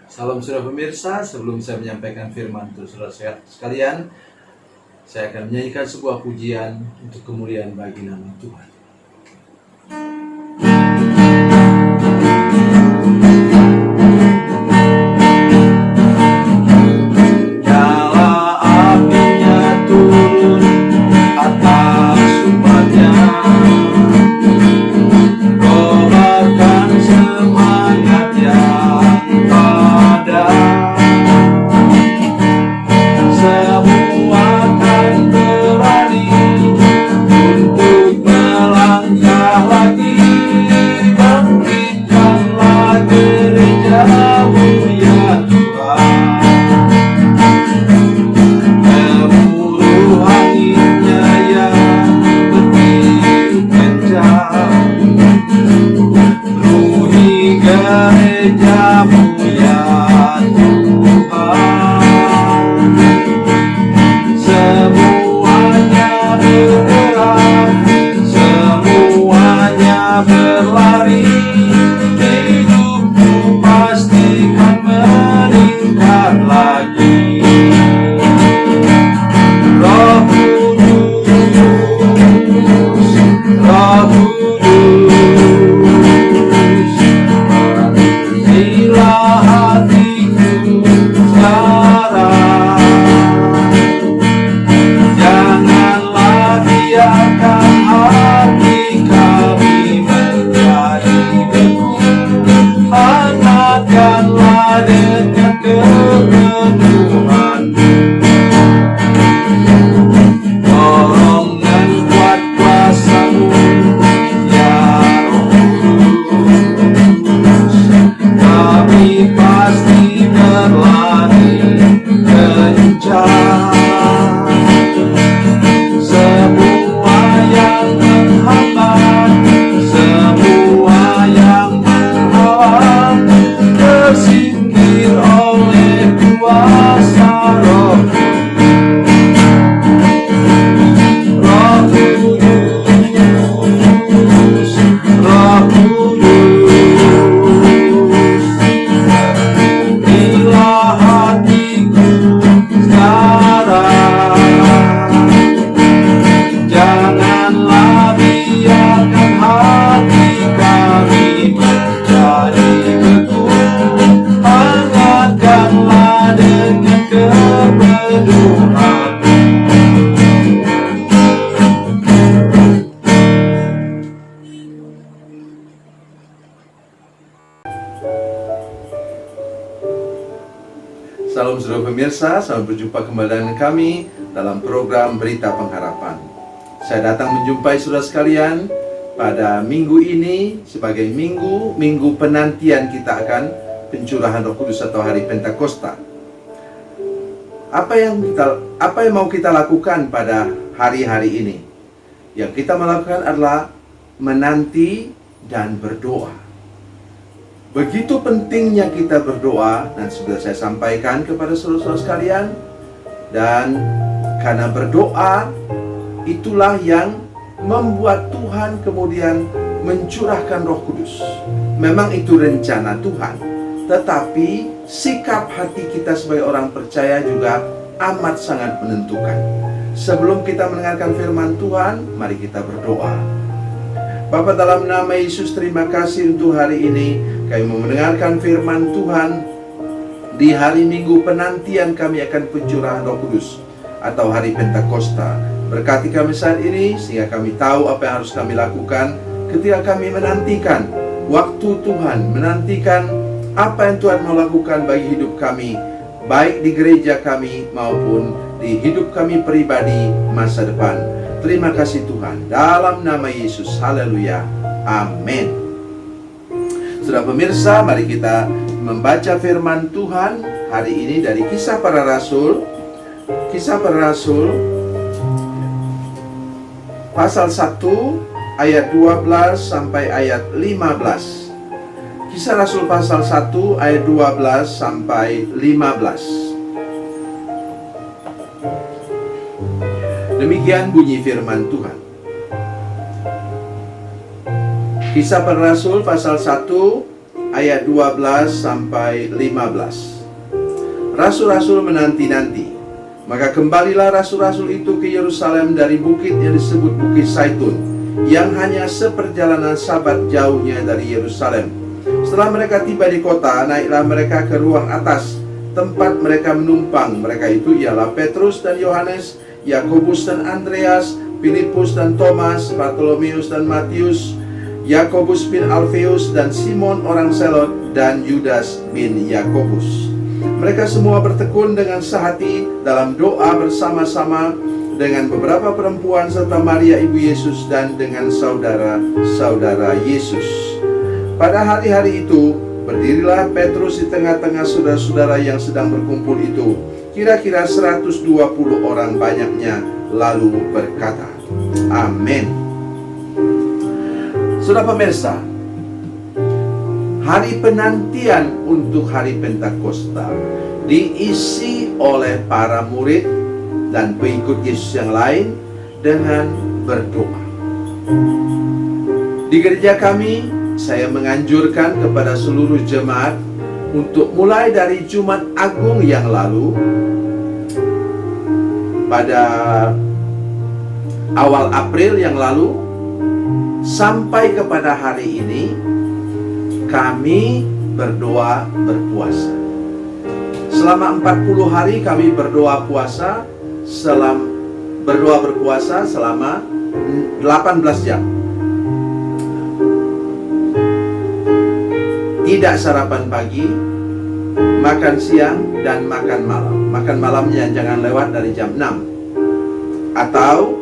Salam saudara pemirsa, sebelum saya menyampaikan firman untuk saudara sekalian, saya akan menyanyikan sebuah pujian untuk kemuliaan bagi nama Tuhan. Nyala apinya turun atas umatnya, kobarkan semangat yang ada. Semua akan berani untuk melangkah lagi. Bangkitkanlah gerejamu ya Tuhan. Gemuruh anginnya yang bertiup kencang, bunyi gerejamu ya Tuhan. Semuanya bergerak, semuanya berlari, hidupku pastikan meningkat lagi. Roh Kudus, Roh Kudus, inilah hatiku sekarang. Janganlah biarkan hati kami menjadi beku, hangatkanlah dengan kepenuhan. Tolong dan kuat kuasa-Mu ya Roh Kudus, kami pasti berlari kencang. Semua yang menghambat, semua yang menghalang, tersingkir oleh kuasa Roh Roh Kudus, Roh Kudus, inilah hatiku sekarang. Janganlah biarkan hati kami menjadi beku, hangatkanlah dengan kepenuhan. Salam saudara pemirsa, selamat berjumpa kembali dengan kami dalam program Berita Pengharapan. Saya datang menjumpai saudara sekalian pada minggu ini sebagai minggu penantian kita akan pencurahan Roh Kudus atau hari Pentakosta. Apa yang mau kita lakukan pada hari-hari ini? Yang kita melakukan adalah menanti dan berdoa. Begitu pentingnya kita berdoa, dan sudah saya sampaikan kepada saudara-saudara sekalian. Dan karena berdoa, itulah yang membuat Tuhan kemudian mencurahkan Roh Kudus. Memang itu rencana Tuhan, tetapi sikap hati kita sebagai orang percaya juga amat sangat menentukan. Sebelum kita mendengarkan firman Tuhan, mari kita berdoa. Bapa, dalam nama Yesus, terima kasih untuk hari ini. Kami mau mendengarkan firman Tuhan di hari Minggu penantian kami akan pencurahan Roh Kudus atau hari Pentakosta. Berkati kami saat ini sehingga kami tahu apa yang harus kami lakukan ketika kami menantikan waktu Tuhan, menantikan apa yang Tuhan mau lakukan bagi hidup kami, baik di gereja kami maupun di hidup kami pribadi masa depan. Terima kasih Tuhan, dalam nama Yesus, haleluya, amin. Saudara pemirsa, mari kita membaca firman Tuhan hari ini dari Kisah Para Rasul. Kisah Para Rasul pasal 1 ayat 12 sampai ayat 15. Kisah Rasul pasal 1 ayat 12 sampai 15. Demikian bunyi firman Tuhan. Kisah Para Rasul pasal 1 ayat 12 sampai 15. Rasul-rasul menanti-nanti. Maka kembalilah rasul-rasul itu ke Yerusalem dari bukit yang disebut Bukit Zaitun, yang hanya seperjalanan sabat jauhnya dari Yerusalem. Setelah mereka tiba di kota, naiklah mereka ke ruang atas, tempat mereka menumpang. Mereka itu ialah Petrus dan Yohanes, Yakobus dan Andreas, Filipus dan Thomas, Bartolomeus dan Matius, Yakobus bin Alfeus dan Simon orang Selot, dan Yudas bin Yakobus. Mereka semua bertekun dengan sehati dalam doa bersama-sama dengan beberapa perempuan serta Maria ibu Yesus dan dengan saudara-saudara Yesus. Pada hari-hari itu, berdirilah Petrus di tengah-tengah saudara-saudara yang sedang berkumpul itu, kira-kira 120 orang banyaknya, lalu berkata, Amin. Saudara pemirsa, hari penantian untuk hari Pentakosta diisi oleh para murid dan pengikut Yesus yang lain dengan berdoa. Di gereja kami, saya menganjurkan kepada seluruh jemaat untuk mulai dari Jumat Agung yang lalu, pada awal April yang lalu, sampai kepada hari ini, kami berdoa berpuasa. Selama 40 hari kami berdoa berpuasa selama 18 jam. Tidak sarapan pagi, makan siang, dan makan malam. Makan malamnya jangan lewat dari jam 6. Atau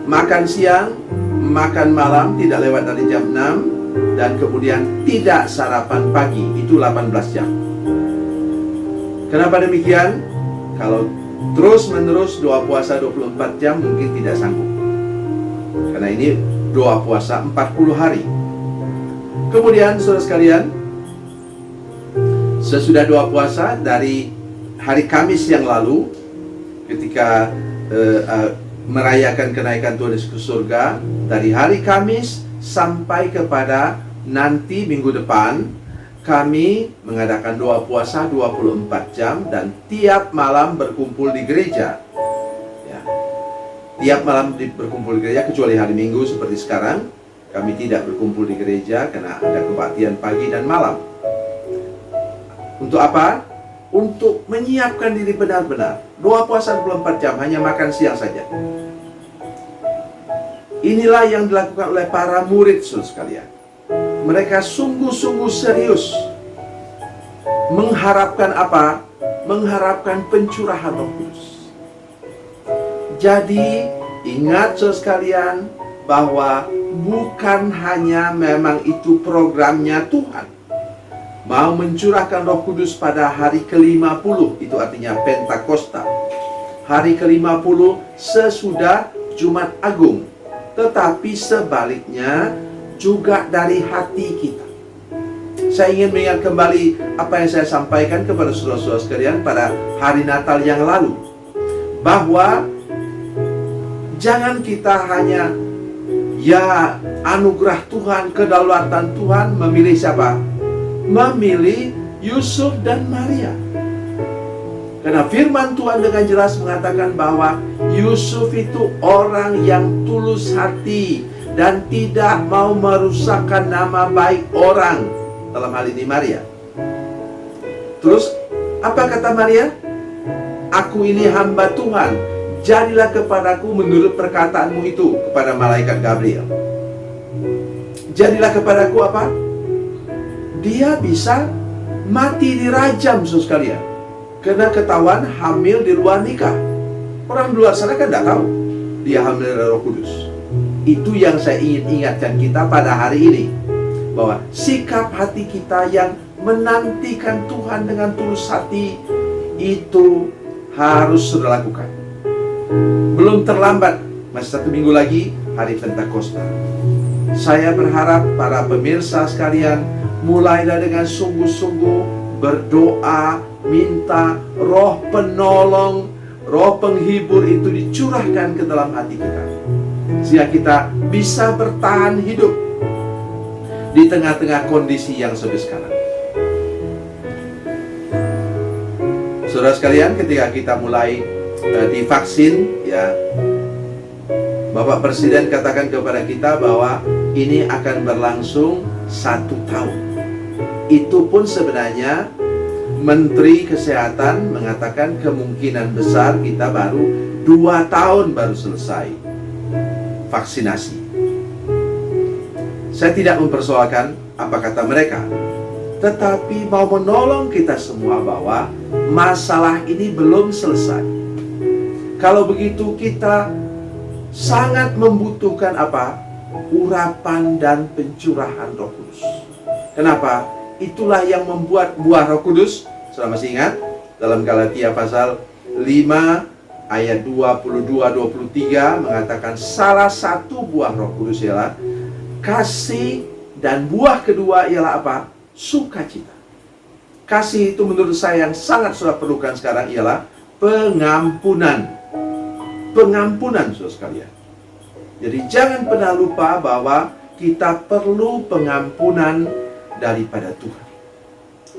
makan siang, makan malam tidak lewat dari jam 6, dan kemudian tidak sarapan pagi, itu 18 jam. Kenapa demikian? Kalau terus-menerus doa puasa 24 jam mungkin tidak sanggup. Karena ini doa puasa 40 hari. Kemudian saudara sekalian, sesudah doa puasa dari hari Kamis yang lalu, ketika merayakan kenaikan Tuhan Yesus ke surga, dari hari Kamis sampai kepada nanti minggu depan, kami mengadakan doa puasa 24 jam dan tiap malam berkumpul di gereja. Ya. Tiap malam berkumpul di gereja, kecuali hari Minggu seperti sekarang. Kami tidak berkumpul di gereja karena ada kebaktian pagi dan malam. Untuk apa? Untuk menyiapkan diri benar-benar. Doa puasa 24 jam, hanya makan siang saja. Inilah yang dilakukan oleh para murid, saudara sekalian. Mereka sungguh-sungguh serius mengharapkan apa? Mengharapkan pencurahan Roh Kudus. Jadi, ingat saudara sekalian, bahwa bukan hanya memang itu programnya Tuhan. Mau mencurahkan Roh Kudus pada hari ke-50, itu artinya Pentakosta. Hari ke-50 sesudah Jumat Agung. Tetapi sebaliknya juga dari hati kita. Saya ingin mengingat kembali apa yang saya sampaikan kepada saudara-saudara sekalian pada hari Natal yang lalu. Bahwa jangan kita hanya anugerah Tuhan, kedaulatan Tuhan, memilih siapa? Memilih Yusuf dan Maria. Karena firman Tuhan dengan jelas mengatakan bahwa Yusuf itu orang yang tulus hati dan tidak mau merusakkan nama baik orang. Dalam hal ini Maria. Terus apa kata Maria? Aku ini hamba Tuhan, jadilah kepadaku menurut perkataanmu itu, kepada malaikat Gabriel. Jadilah kepadaku apa? Dia bisa mati dirajam, saudara sekalian, karena ketahuan hamil di luar nikah. Orang di luar sana kan tidak tahu dia hamil dari Roh Kudus. Itu yang saya ingin ingatkan kita pada hari ini, bahwa sikap hati kita yang menantikan Tuhan dengan tulus hati itu harus sudah lakukan. Belum terlambat, masih 1 minggu lagi hari Pentakosta. Saya berharap para pemirsa sekalian mulailah dengan sungguh-sungguh berdoa, minta Roh penolong, Roh penghibur itu dicurahkan ke dalam hati kita, sehingga kita bisa bertahan hidup. di tengah-tengah kondisi yang seperti sekarang. Saudara sekalian, ketika kita mulai divaksin, ya, Bapak Presiden katakan kepada kita bahwa ini akan berlangsung 1 tahun. Itu pun sebenarnya Menteri Kesehatan mengatakan kemungkinan besar kita baru 2 tahun baru selesai vaksinasi. Saya tidak mempersoalkan apa kata mereka, tetapi mau menolong kita semua bahwa masalah ini belum selesai. Kalau begitu kita sangat membutuhkan apa? Urapan dan pencurahan Roh Kudus. Kenapa? Itulah yang membuat buah Roh Kudus. Saudara masih ingat? Dalam Galatia pasal 5 ayat 22-23 mengatakan salah satu buah Roh Kudus ialah kasih, dan buah kedua ialah apa? Sukacita. Kasih itu menurut saya yang sangat saudara perlukan sekarang ialah pengampunan. Pengampunan, saudara sekalian. Jadi jangan pernah lupa bahwa kita perlu pengampunan daripada Tuhan.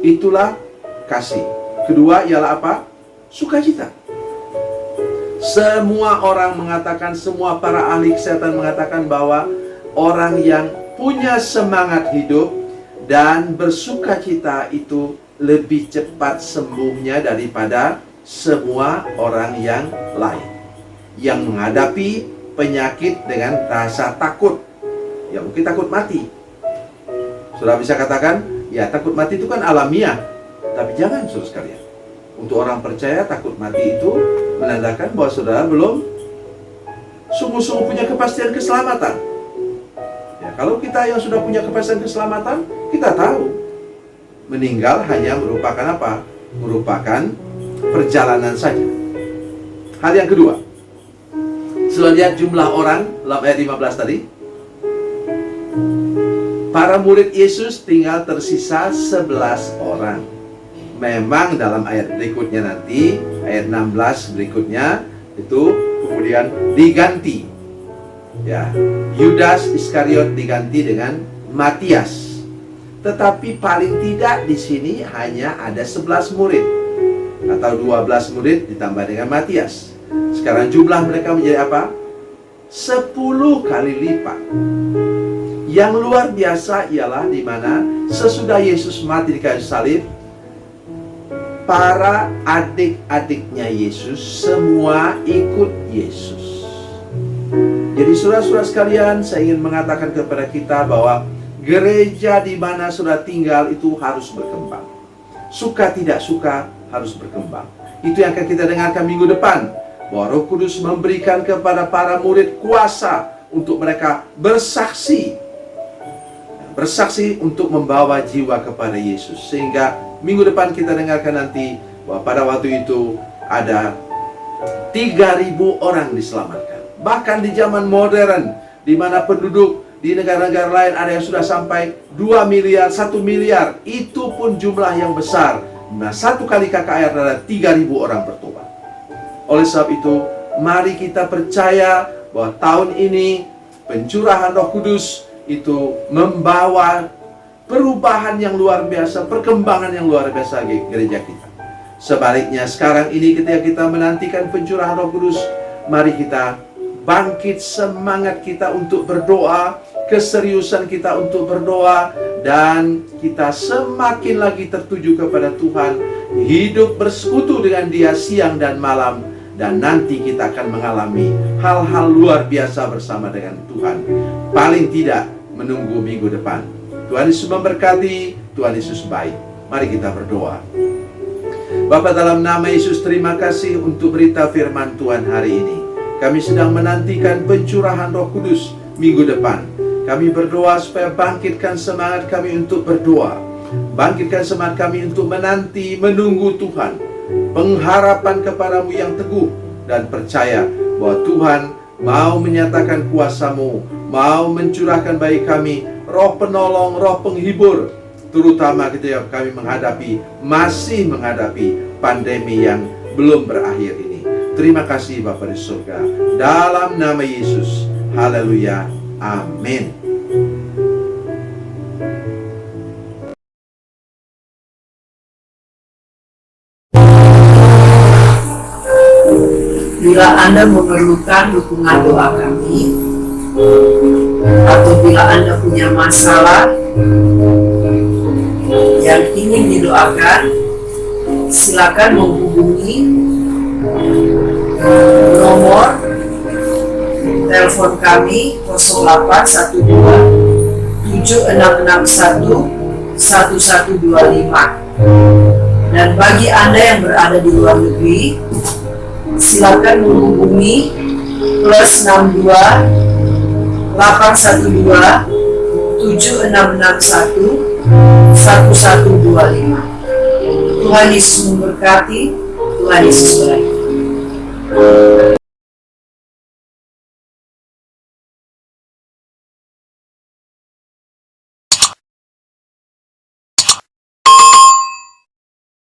Itulah kasih. Kedua ialah apa? Sukacita. Semua orang mengatakan, semua para ahli kesehatan mengatakan bahwa orang yang punya semangat hidup dan bersukacita itu lebih cepat sembuhnya daripada semua orang yang lain yang menghadapi penyakit dengan rasa takut. Ya mungkin takut mati. Saudara bisa katakan, ya takut mati itu kan alamiah. Tapi jangan saudara sekalian. Untuk orang percaya takut mati itu menandakan bahwa saudara belum sungguh-sungguh punya kepastian keselamatan. Ya, kalau kita yang sudah punya kepastian keselamatan, kita tahu meninggal hanya merupakan apa? Merupakan perjalanan saja. Hal yang kedua, setelah lihat jumlah orang dalam ayat 15 tadi, para murid Yesus tinggal tersisa 11 orang. Memang dalam ayat berikutnya nanti, ayat 16 berikutnya, itu kemudian diganti. Ya, Yudas Iskariot diganti dengan Matias. Tetapi paling tidak di sini hanya ada 11 murid. Atau 12 murid ditambah dengan Matias. Sekarang jumlah mereka menjadi apa? 10 kali lipat. Yang luar biasa ialah di mana sesudah Yesus mati di kayu salib, para adik-adiknya Yesus semua ikut Yesus. Jadi saudara-saudara sekalian, saya ingin mengatakan kepada kita bahwa gereja di mana saudara tinggal itu harus berkembang. Suka tidak suka harus berkembang. Itu yang akan kita dengarkan minggu depan, bahwa Roh Kudus memberikan kepada para murid kuasa untuk mereka bersaksi untuk membawa jiwa kepada Yesus. Sehingga minggu depan kita dengarkan nanti bahwa pada waktu itu ada 3.000 orang diselamatkan. Bahkan di zaman modern, di mana penduduk di negara-negara lain ada yang sudah sampai 2 miliar, 1 miliar, itu pun jumlah yang besar. Nah, 1 kali KKR adalah 3.000 orang bertobat. Oleh sebab itu, mari kita percaya bahwa tahun ini pencurahan Roh Kudus itu membawa perubahan yang luar biasa, perkembangan yang luar biasa bagi gereja kita. Sebaliknya sekarang ini ketika kita menantikan pencurahan Roh Kudus, mari kita bangkit semangat kita untuk berdoa, keseriusan kita untuk berdoa, dan kita semakin lagi tertuju kepada Tuhan, hidup bersekutu dengan Dia siang dan malam, dan nanti kita akan mengalami hal-hal luar biasa bersama dengan Tuhan. Paling tidak menunggu minggu depan. Tuhan Yesus memberkati, Tuhan Yesus baik. Mari kita berdoa. Bapa, dalam nama Yesus, terima kasih untuk berita firman Tuhan hari ini. Kami sedang menantikan pencurahan Roh Kudus minggu depan. Kami berdoa supaya bangkitkan semangat kami untuk berdoa. Bangkitkan semangat kami untuk menanti, menunggu Tuhan. Pengharapan kepadamu yang teguh dan percaya bahwa Tuhan mau menyatakan kuasa-Mu, mau mencurahkan bagi kami roh penolong, roh penghibur, terutama ketika kami masih menghadapi pandemi yang belum berakhir ini. Terima kasih Bapa di surga, dalam nama Yesus. Haleluya. Amin. Bila Anda memerlukan dukungan doa kami, atau bila Anda punya masalah yang ingin didoakan, silakan menghubungi nomor telepon kami 0812 7661 1125. Dan bagi Anda yang berada di luar negeri, silakan menghubungi +62 812 7661 1125. Tuhan Yesus memberkati. Tuhan Yesus baik.